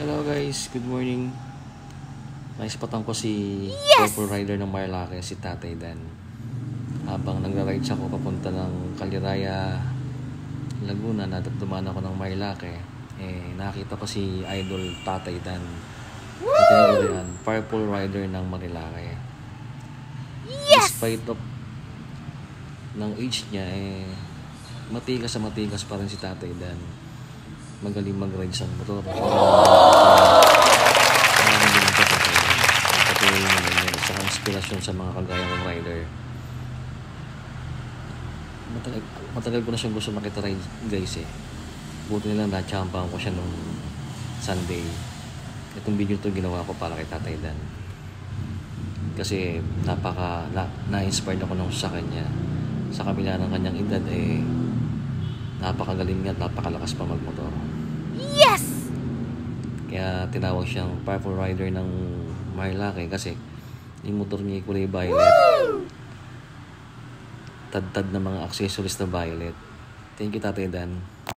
Hello guys, good morning. Naispatan ko si Purple Rider ng Marilake, si Tatay Dan. Habang nagra-ride siya ko papunta ng Caliraya, Laguna, dumaan ako ng Marilake. Nakita ko si Idol Tatay Dan. Ito yan, Purple Rider ng Marilake. Despite of ng age niya, matigas pa rin si Tatay Dan. Magaling mag-ride sa motor. Sa inspirasyon sa mga kagaya ng rider. Matagal ko na siyang gusto makita ride guys Buti nilang na-champahan ko siya nung Sunday. Itong video ito ginawa ko para kay Tatay Dan. Kasi na-inspired ako nung sa kanya. Sa kabila ng kanyang edad napakagaling niya at napakalakas pa magmotor. Yes! Kaya tinawag siyang Purple Rider ng Marilake kasi yung motor niya kulay violet. Tad-tad na mga accessories na violet. Thank you, Tatay Dan.